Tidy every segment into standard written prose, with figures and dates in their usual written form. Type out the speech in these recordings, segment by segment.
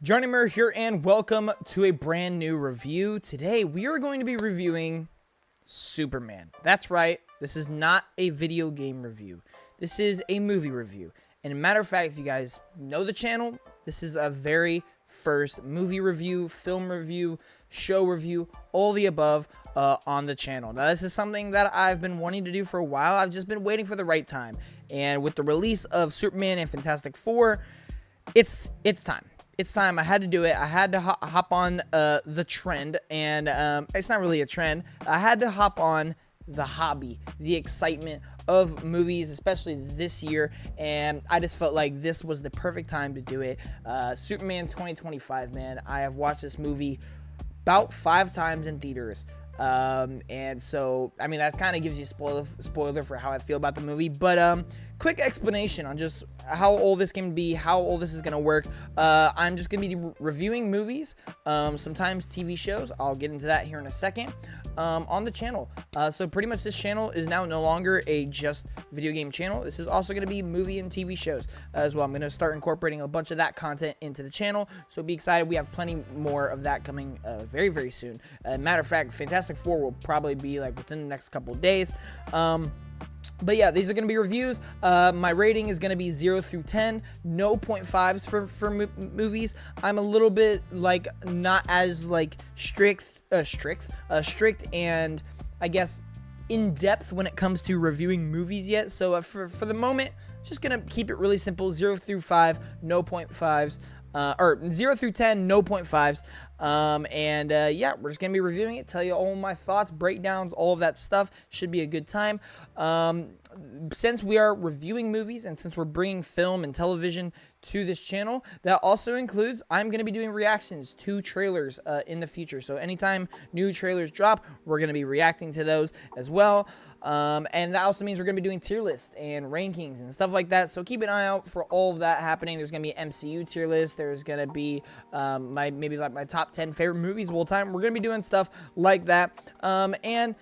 Johnny Murr here, and welcome to a brand new review. Today, we are going to be reviewing Superman. That's right, this is not a video game review. This is a movie review. And a matter of fact, if you guys know the channel, this is a very first movie review, film review, show review, all the above on the channel. Now, this is something that I've been wanting to do for a while. I've just been waiting for the right time. And with the release of Superman and Fantastic Four, it's time. It's time. I had to do it. I had to hop on the trend, and it's not really a trend. I had to hop on the hobby, the excitement of movies, especially this year, and I just felt like this was the perfect time to do it. Superman 2025, man. I have watched this movie about 5 times in theaters. And so, I mean, that kind of gives you spoiler for how I feel about the movie, but, quick explanation on just how all this can be, how all this is going to work. I'm just going to be reviewing movies, sometimes TV shows. I'll get into that here in a second, on the channel. So pretty much this channel is now no longer a just video game channel. This is also going to be movie and TV shows as well. I'm going to start incorporating a bunch of that content into the channel, so be excited. We have plenty more of that coming very, very soon. Matter of fact, Fantastic Four will probably be like within the next couple of days. But yeah, these are going to be reviews. My rating is going to be 0 through 10. No 0.5s for movies. I'm a little bit like not as like strict and I guess in depth when it comes to reviewing movies yet. So for the moment, just going to keep it really simple. 0 through 5, no 0.5s. Or 0 through 10, no 0.5s. Yeah, we're just going to be reviewing it, tell you all my thoughts, breakdowns, all of that stuff. Should be a good time. Since we are reviewing movies and since we're bringing film and television to this channel, that also includes I'm going to be doing reactions to trailers in the future. So anytime new trailers drop, we're going to be reacting to those as well. And that also means we're going to be doing tier lists and rankings and stuff like that. So keep an eye out for all of that happening. There's going to be an MCU tier list. There's going to be maybe my top 10 favorite movies of all time. We're going to be doing stuff like that. And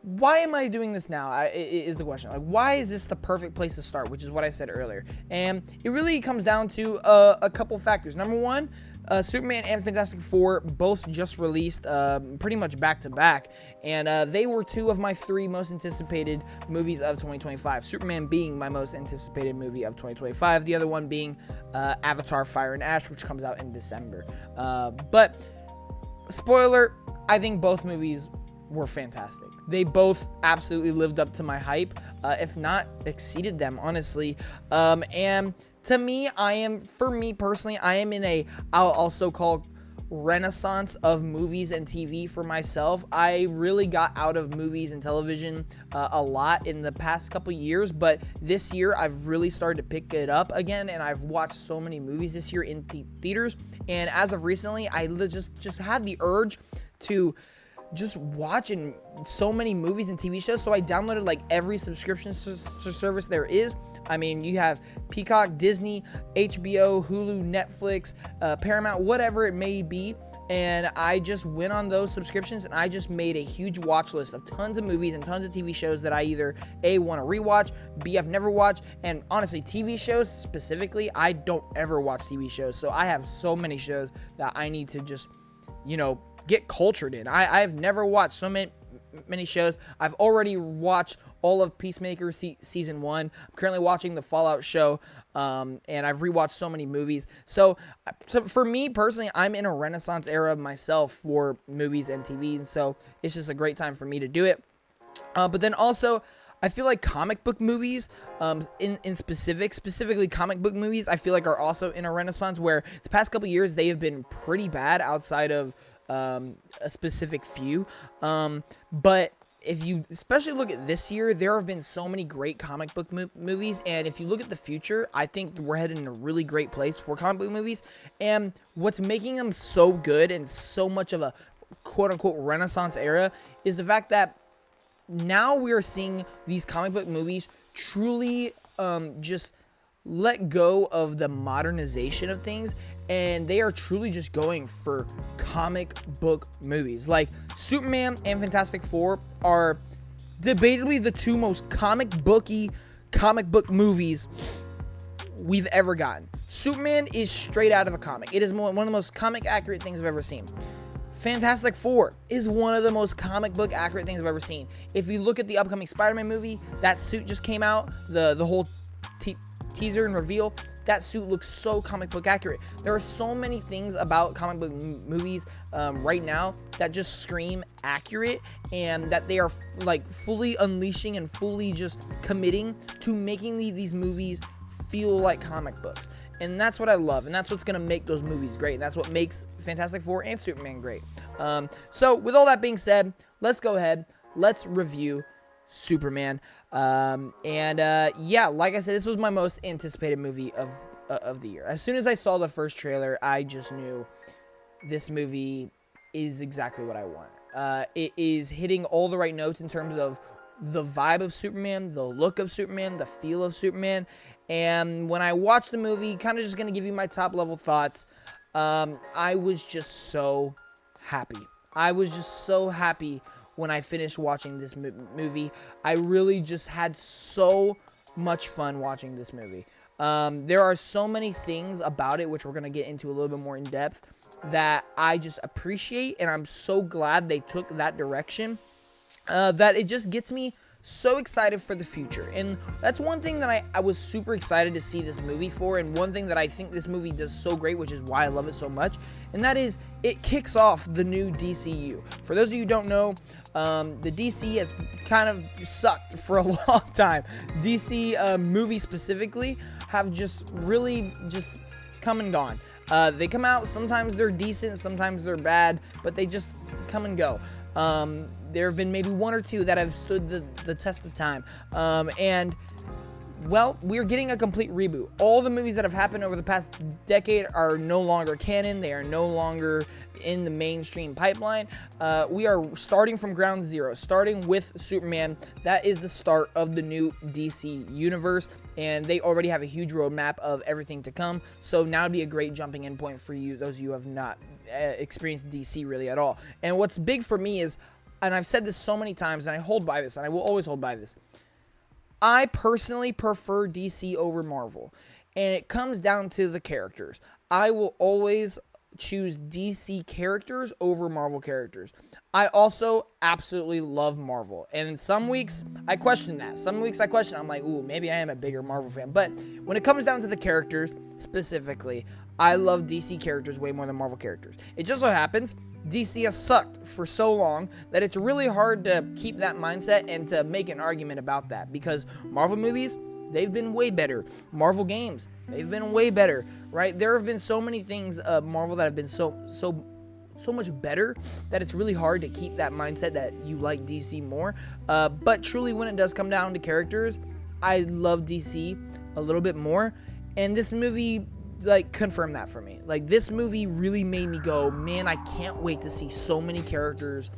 why am I doing this now is the question. Like, why is this the perfect place to start, which is what I said earlier. And it really comes down to a couple factors. Number one, Superman and Fantastic Four both just released pretty much back to back, and they were 2 of my 3 most anticipated movies of 2025. Superman being my most anticipated movie of 2025, the other one being Avatar: Fire and Ash, which comes out in December. But spoiler, I think both movies were fantastic. They both absolutely lived up to my hype, if not exceeded them, honestly. And to me, for me personally, I am in I'll also call renaissance of movies and TV for myself. I really got out of movies and television a lot in the past couple years, but this year I've really started to pick it up again, and I've watched so many movies this year in theaters. And as of recently, I just had the urge to just watching so many movies and TV shows, so I downloaded like every subscription service there is. I mean, you have Peacock, Disney, HBO, Hulu, Netflix, Paramount, whatever it may be, and I just went on those subscriptions and I just made a huge watch list of tons of movies and tons of TV shows that I either A, want to rewatch, B, I've never watched, and honestly, TV shows specifically, I don't ever watch TV shows, so I have so many shows that I need to just, get cultured in. I've never watched so many shows. I've already watched all of Peacemaker season 1. I'm currently watching the Fallout show, and I've rewatched so many movies. So for me personally, I'm in a renaissance era myself for movies and TV, and so it's just a great time for me to do it. But then also, I feel like comic book movies, specifically comic book movies, I feel like are also in a renaissance where the past couple years they have been pretty bad outside of a specific few. But if you especially look at this year, there have been so many great comic book movies, and if you look at the future, I think we're headed in a really great place for comic book movies. And what's making them so good and so much of a quote-unquote renaissance era is the fact that now we are seeing these comic book movies truly just let go of the modernization of things, and they are truly just going for comic book movies. Like Superman and Fantastic Four are debatably the 2 most comic book movies we've ever gotten. Superman is straight out of a comic. It is one of the most comic accurate things I've ever seen. Fantastic Four is one of the most comic book accurate things I've ever seen. If you look at the upcoming Spider-Man movie, that suit just came out, the whole teaser and reveal, that suit looks so comic book accurate. There are so many things about comic book movies right now that just scream accurate, and that they are like fully unleashing and fully just committing to making these movies feel like comic books. And that's what I love, and that's what's going to make those movies great, and that's what makes Fantastic Four and Superman great. So with all that being said, let's go ahead, let's review Superman. Yeah, like I said, this was my most anticipated movie of the year. As soon as I saw the first trailer, I just knew this movie is exactly what I want. It is hitting all the right notes in terms of the vibe of Superman, the look of Superman, the feel of Superman. And when I watched the movie, kind of just going to give you my top level thoughts, I was just so happy. I was just so happy when I finished watching this movie. I really just had so much fun watching this movie. There are so many things about it, which we're going to get into a little bit more in depth, that I just appreciate, and I'm so glad they took that direction, that it just gets me so excited for the future. And that's one thing that I was super excited to see this movie for, and one thing that I think this movie does so great, which is why I love it so much, and that is it kicks off the new DCU. For those of you who don't know, the DC has kind of sucked for a long time. DC movies specifically have just really just come and gone. They come out, sometimes they're decent, sometimes they're bad, but they just come and go. There have been maybe one or two that have stood the test of time. And, well, we're getting a complete reboot. All the movies that have happened over the past decade are no longer canon. They are no longer in the mainstream pipeline. We are starting from ground zero, starting with Superman. That is the start of the new DC universe, and they already have a huge roadmap of everything to come. So now would be a great jumping in point for you, those of you who have not experienced DC really at all. And what's big for me is, and I've said this so many times, and I hold by this, and I will always hold by this, I personally prefer DC over Marvel, and it comes down to the characters. I will always choose DC characters over Marvel characters. I also absolutely love Marvel, and some weeks I question that. Some weeks I question, I'm like, ooh, maybe I am a bigger Marvel fan. But when it comes down to the characters specifically, I love DC characters way more than Marvel characters. It just so happens DC has sucked for so long that it's really hard to keep that mindset and to make an argument about that, because Marvel movies, they've been way better. Marvel games, they've been way better, right? There have been so many things Marvel that have been so much better that it's really hard to keep that mindset that you like DC more. But truly, when it does come down to characters, I love DC a little bit more, and this movie like confirm that for me. Like, this movie really made me go, man, I can't wait to see so many characters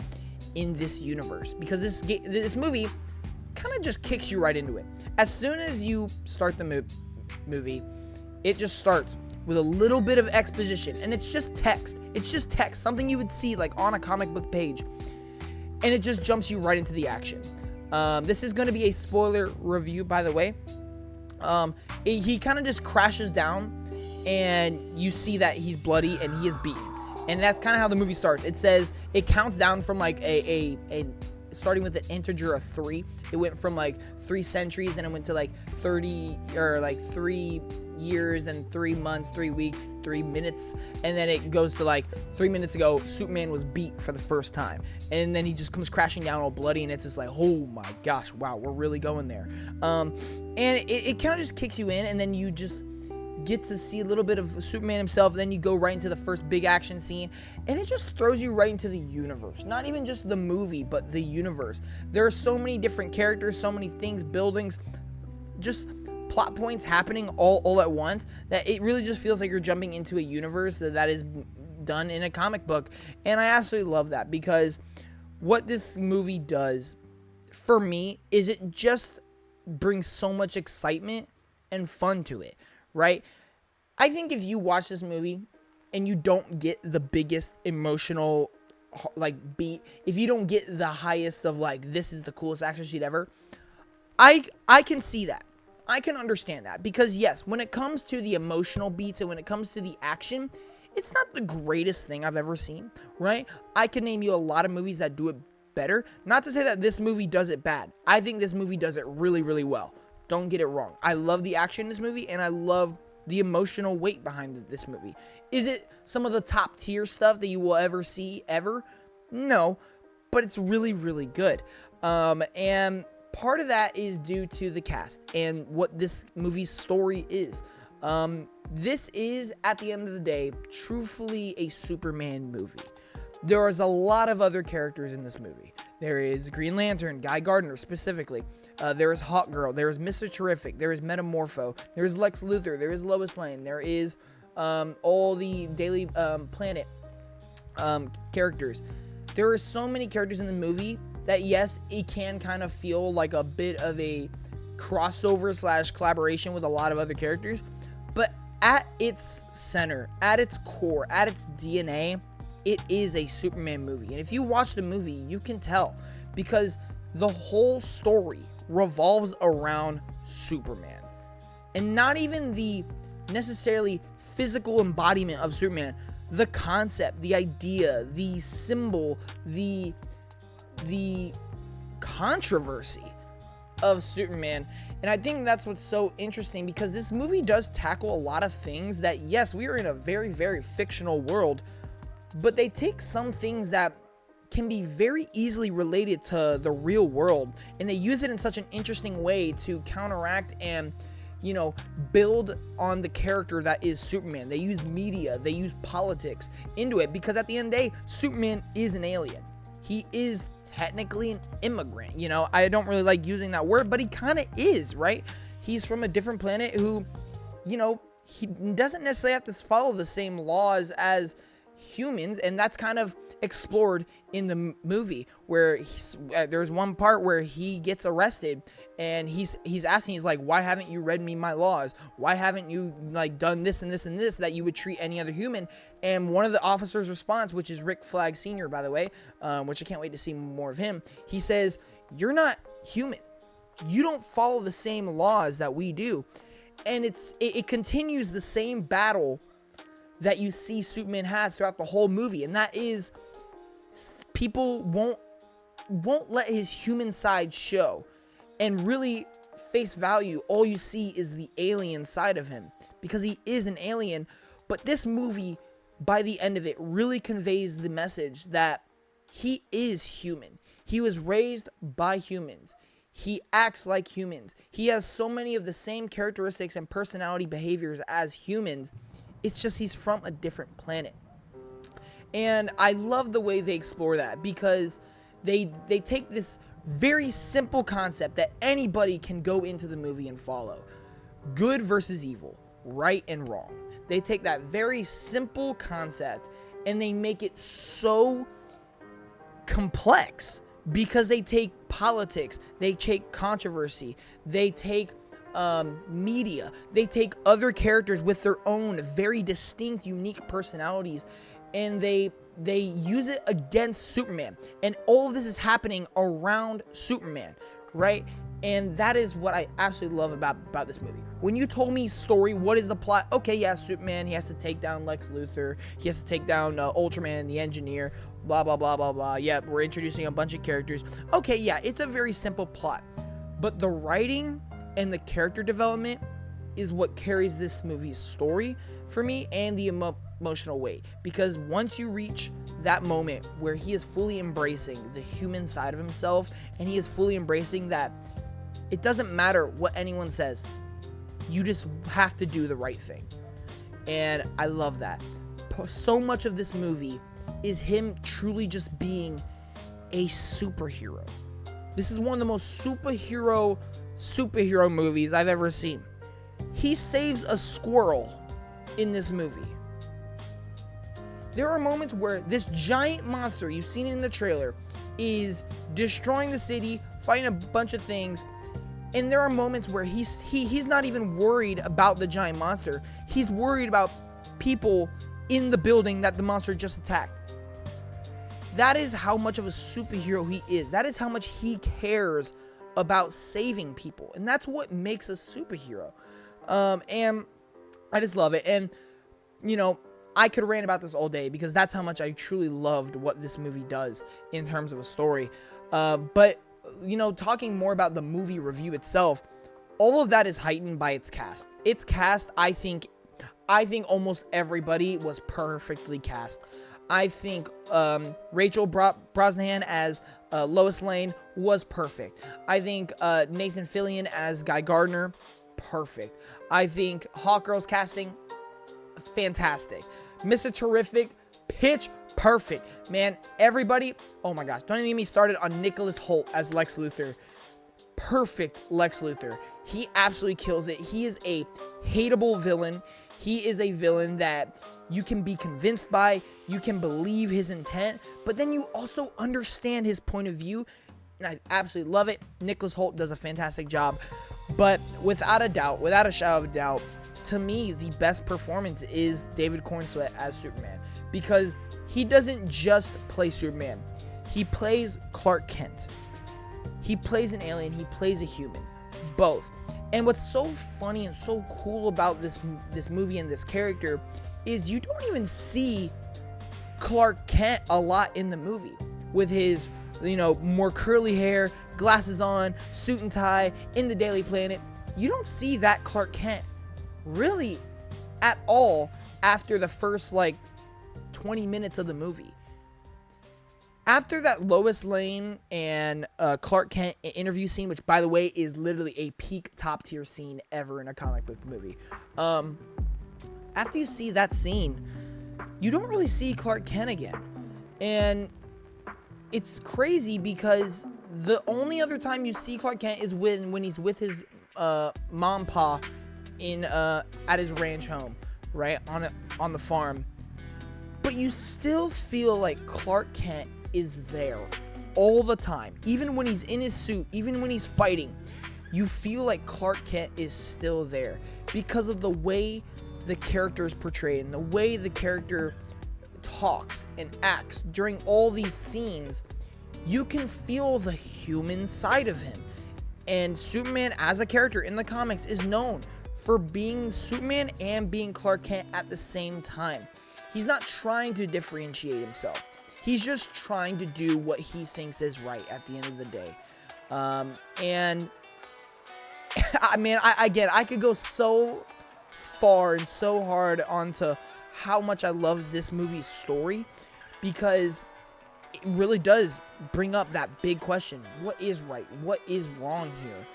in this universe, because this movie kind of just kicks you right into it. As soon as you start the movie, it just starts with a little bit of exposition, and it's just text. It's just text, something you would see like on a comic book page, and it just jumps you right into the action. This is going to be a spoiler review, by the way. He kind of just crashes down, and you see that he's bloody and he is beaten. And that's kind of how the movie starts. It says, it counts down from like a starting with an integer of 3. It went from like 3 centuries, and it went to like 30, or like 3 years and 3 months, 3 weeks, 3 minutes, and then it goes to like 3 minutes ago, Superman was beat for the first time, and then he just comes crashing down all bloody, and it's just like, oh my gosh, wow, we're really going there. And it kind of just kicks you in, and then you just get to see a little bit of Superman himself. Then you go right into the first big action scene, and it just throws you right into the universe. Not even just the movie, but the universe. There are so many different characters, so many things, buildings, just plot points happening all at once, that it really just feels like you're jumping into a universe that is done in a comic book. And I absolutely love that, because what this movie does for me is it just brings so much excitement and fun to it, right? I think if you watch this movie and you don't get the biggest emotional like beat, if you don't get the highest of like, this is the coolest action sheet ever, I can see that. I can understand that because, yes, when it comes to the emotional beats and when it comes to the action, it's not the greatest thing I've ever seen, right? I can name you a lot of movies that do it better. Not to say that this movie does it bad. I think this movie does it really, really well. Don't get it wrong. I love the action in this movie, and I love the emotional weight behind this movie. Is it some of the top tier stuff that you will ever see ever? No, but it's really, really good. And part of that is due to the cast and what this movie's story is. This is, at the end of the day, truthfully a Superman movie. There is a lot of other characters in this movie. There is Green Lantern, Guy Gardner specifically. There is Hawkgirl. There is Mr. Terrific. There is Metamorpho. There is Lex Luthor. There is Lois Lane. There is all the Daily Planet characters. There are so many characters in the movie that, yes, it can kind of feel like a bit of a crossover / collaboration with a lot of other characters. But at its center, at its core, at its DNA, it is a Superman movie. And if you watch the movie, you can tell because the whole story revolves around Superman. And not even the necessarily physical embodiment of Superman, the concept, the idea, the symbol, the controversy of Superman. And I think that's what's so interesting because this movie does tackle a lot of things that, yes, we are in a very, very fictional world, but they take some things that can be very easily related to the real world, and they use it in such an interesting way to counteract and, you know, build on the character that is Superman. They use media, they use politics into it because at the end of the day, Superman is an alien. He is technically an immigrant. You know, I don't really like using that word, but he kind of is, right? He's from a different planet who, you know, he doesn't necessarily have to follow the same laws as humans, and that's kind of explored in the movie where there's one part where he gets arrested and he's asking, he's like, why haven't you read me my laws? Why haven't you like done this and this and this that you would treat any other human? And one of the officers' response, which is Rick Flag Sr., by the way, which I can't wait to see more of him, he says, you're not human. You don't follow the same laws that we do. And it continues the same battle that you see Superman has throughout the whole movie, and that is people won't let his human side show, and really face value, all you see is the alien side of him because he is an alien. But this movie, by the end of it, really conveys the message that he is human. He was raised by humans. He acts like humans. He has so many of the same characteristics and personality behaviors as humans. It's just he's from a different planet. And I love the way they explore that because they take this very simple concept that anybody can go into the movie and follow. Good versus evil, right and wrong. They take that very simple concept and they make it so complex because they take politics, they take controversy, they take media, they take other characters with their own very distinct, unique personalities, and they use it against Superman. And all of this is happening around Superman, right? And that is what I absolutely love about this movie. When you told me story, what is the plot? Okay, yeah, Superman, he has to take down Lex Luthor, he has to take down Ultraman, the Engineer, blah, blah, blah, blah, blah. Yeah, we're introducing a bunch of characters. Okay, yeah, it's a very simple plot. But the writing and the character development is what carries this movie's story for me, and the emotional weight. Because once you reach that moment where he is fully embracing the human side of himself, and he is fully embracing that it doesn't matter what anyone says, you just have to do the right thing. And I love that. So much of this movie is him truly just being a superhero. This is one of the most superhero movies I've ever seen. He saves a squirrel in this movie. There are moments where this giant monster, you've seen it in the trailer, is destroying the city, fighting a bunch of things, and there are moments where he's not even worried about the giant monster. He's worried about people in the building that the monster just attacked. That is how much of a superhero he is. That is how much he cares about saving people, and that's what makes a superhero. And I just love it. And I could rant about this all day because that's how much I truly loved what this movie does in terms of a story. But talking more about the movie review itself, all of that is heightened by its cast. Its cast, I think almost everybody was perfectly cast. I think Rachel Brosnahan as Lois Lane was perfect. I think Nathan Fillion as Guy Gardner, perfect. I think Hawkgirl's casting, fantastic. Mr. Terrific, pitch perfect. Man, everybody, oh my gosh, don't even get me started on Nicholas Hoult as Lex Luthor. Perfect Lex Luthor. He absolutely kills it. He is a hateable villain. He is a villain that you can be convinced by, you can believe his intent, but then you also understand his point of view, and I absolutely love it. Nicholas Hoult does a fantastic job, but without a doubt, without a shadow of a doubt, to me, the best performance is David Cornsweet as Superman, because he doesn't just play Superman. He plays Clark Kent. He plays an alien. He plays a human. Both. And what's so funny and so cool about this movie and this character is you don't even see Clark Kent a lot in the movie with his, more curly hair, glasses on, suit and tie, in the Daily Planet. You don't see that Clark Kent really at all after the first 20 minutes of the movie. After that Lois Lane and Clark Kent interview scene, which by the way is literally a peak top tier scene ever in a comic book movie. After you see that scene, you don't really see Clark Kent again. And it's crazy because the only other time you see Clark Kent is when he's with his mom pa in at his ranch home, right? On the farm. But you still feel like Clark Kent is there all the time. Even when he's in his suit, even when he's fighting, you feel like Clark Kent is still there because of the way the character is portrayed and the way the character talks and acts during all these scenes. You can feel the human side of him. And Superman as a character in the comics is known for being Superman and being Clark Kent at the same time. He's not trying to differentiate himself. He's just trying to do what he thinks is right at the end of the day. And I could go so far and so hard onto how much I love this movie's story, because it really does bring up that big question. What is right? What is wrong here?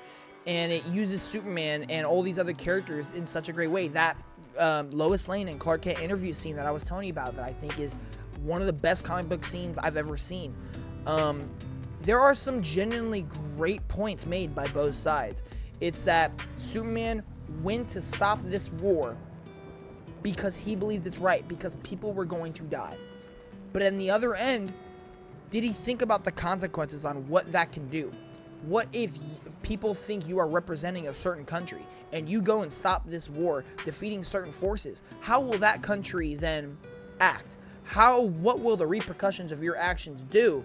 And it uses Superman and all these other characters in such a great way. That Lois Lane and Clark Kent interview scene that I was telling you about, that I think is one of the best comic book scenes I've ever seen. There are some genuinely great points made by both sides. It's that Superman went to stop this war because he believed it's right, because people were going to die. But in the other end, did he think about the consequences on what that can do? What if people think you are representing a certain country and you go and stop this war, defeating certain forces? How will that country then act? What will the repercussions of your actions do?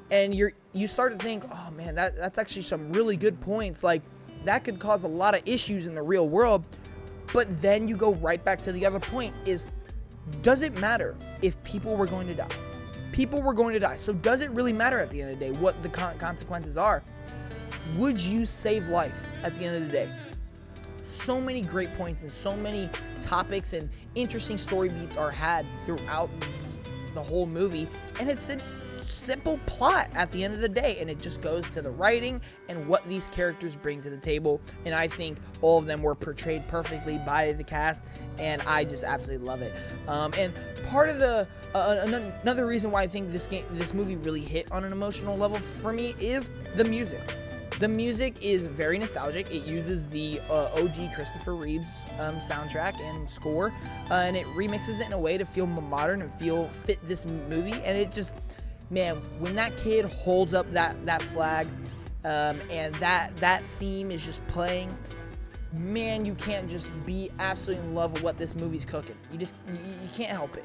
And you start to think, oh man, that's actually some really good points. Like, that could cause a lot of issues in the real world. But then you go right back to the other point is, does it matter if people were going to die? People were going to die. So does it really matter at the end of the day what the consequences are? Would you save life at the end of the day? So many great points and so many topics and interesting story beats are had throughout the whole movie. And it's a simple plot at the end of the day. And it just goes to the writing and what these characters bring to the table. And I think all of them were portrayed perfectly by the cast. And I just absolutely love it. And part of the another reason why I think this movie really hit on an emotional level for me is the music. The music is very nostalgic. It uses the OG Christopher Reeves soundtrack and score, and it remixes it in a way to feel modern and fit this movie. And it just, man, when that kid holds up that flag, and that theme is just playing, man, you can't just be absolutely in love with what this movie's cooking. You can't help it.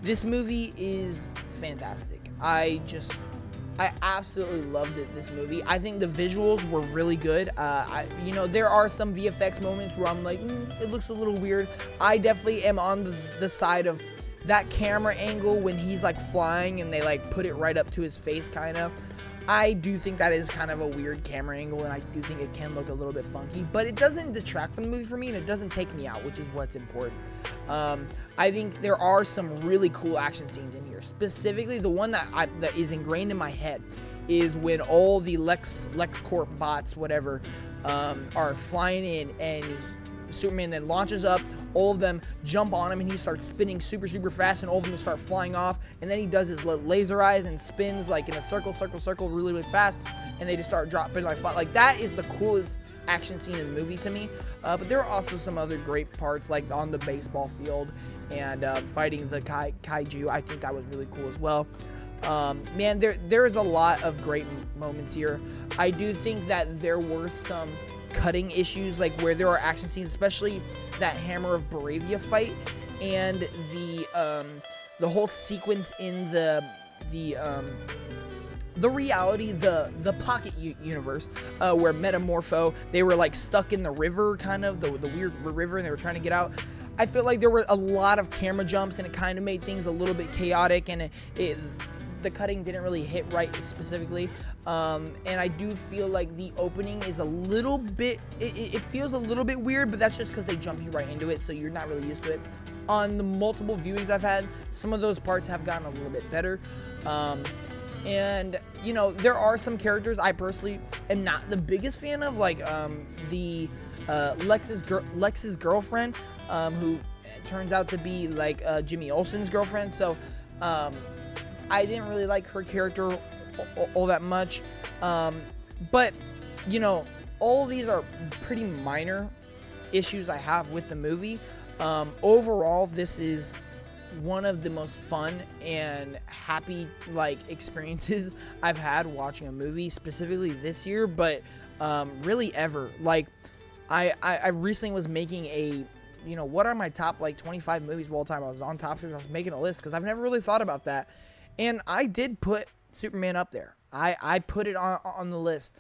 This movie is fantastic. I absolutely loved this movie. I think the visuals were really good. There are some VFX moments where I'm like, it looks a little weird. I definitely am on the side of that camera angle when he's like flying and they like put it right up to his face, kind of. I do think that is kind of a weird camera angle, and I do think it can look a little bit funky, but it doesn't detract from the movie for me, and it doesn't take me out, which is what's important. I think there are some really cool action scenes in here. Specifically, the one that is ingrained in my head is when all the LexCorp bots, whatever, are flying in, and Superman then launches up, all of them jump on him, and he starts spinning super fast, and all of them start flying off, and then he does his laser eyes and spins like in a circle really fast, and they just start dropping like that is the coolest action scene in the movie to me. But there are also some other great parts, like on the baseball field and fighting the kaiju. I think that was really cool as well. Man, there is a lot of great moments here. I do think that there were some cutting issues, like where there are action scenes, especially that Hammer of Baravia fight and the whole sequence in the reality, the pocket universe, where Metamorpho, they were like stuck in the river, kind of the weird river, and they were trying to get out. I feel like there were a lot of camera jumps, and it kind of made things a little bit chaotic, and the cutting didn't really hit right specifically. And I do feel like the opening is a little bit, it feels a little bit weird, but that's just because they jump you right into it, so you're not really used to it. On the multiple viewings I've had, some of those parts have gotten a little bit better. And, there are some characters I personally am not the biggest fan of, like the Lex's girlfriend, who turns out to be like Jimmy Olsen's girlfriend. So I didn't really like her character all that much. But, all these are pretty minor issues I have with the movie. Overall, this is one of the most fun and happy experiences I've had watching a movie, specifically this year, but really ever. Like, I recently was making a, what are my top 25 movies of all time? I was on Top Search. I was making a list because I've never really thought about that, and I did put Superman up there. I put it on the list.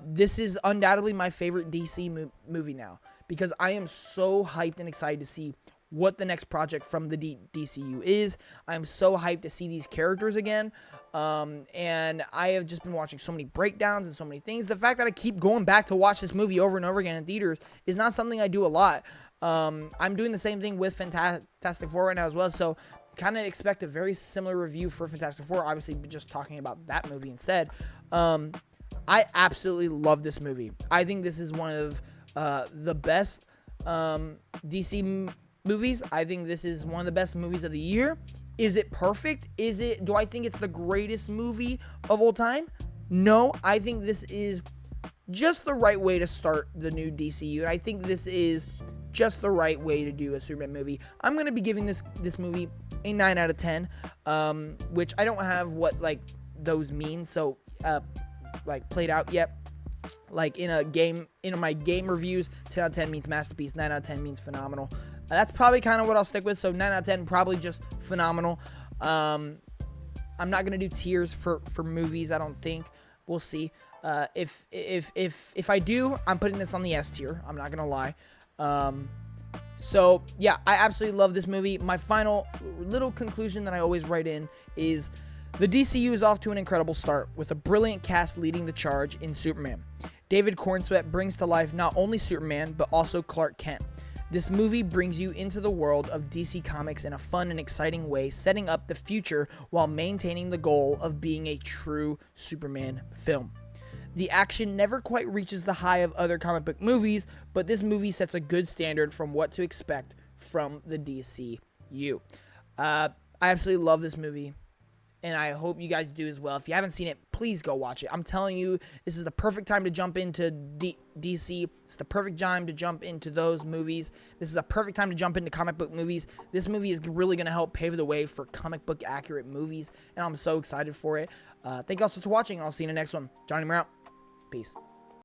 This is undoubtedly my favorite DC movie now, because I am so hyped and excited to see what the next project from the DCU is. I'm so hyped to see these characters again. And I have just been watching so many breakdowns and so many things. The fact that I keep going back to watch this movie over and over again in theaters is not something I do a lot. I'm doing the same thing with Fantastic Four right now as well. So kind of expect a very similar review for Fantastic Four. Obviously, just talking about that movie instead. I absolutely love this movie. I think this is one of the best DC movies. I think this is one of the best movies of the year. Is it perfect? Do I think it's the greatest movie of all time? No, I think this is just the right way to start the new DCU, and I think this is just the right way to do a Superman movie. I'm going to be giving this movie a 9 out of 10, which I don't have what those mean, so played out yet. Like in my game reviews, 10 out of 10 means masterpiece, 9 out of 10 means phenomenal. That's probably kind of what I'll stick with. So 9 out of 10, probably just phenomenal. I'm not gonna do tiers for movies. I don't think. We'll see. If I do, I'm putting this on the S tier. I'm not gonna lie. So yeah, I absolutely love this movie. My final little conclusion that I always write in is the DCU is off to an incredible start with a brilliant cast leading the charge in Superman. David Cornsweet brings to life not only Superman, but also Clark Kent. This movie brings you into the world of DC Comics in a fun and exciting way, setting up the future while maintaining the goal of being a true Superman film. The action never quite reaches the high of other comic book movies, but this movie sets a good standard from what to expect from the DCU. I absolutely love this movie, and I hope you guys do as well. If you haven't seen it, please go watch it. I'm telling you, this is the perfect time to jump into DC. It's the perfect time to jump into those movies. This is a perfect time to jump into comic book movies. This movie is really going to help pave the way for comic book accurate movies, and I'm so excited for it. Thank you all so much for watching, and I'll see you in the next one. Johnny Moore out. Peace.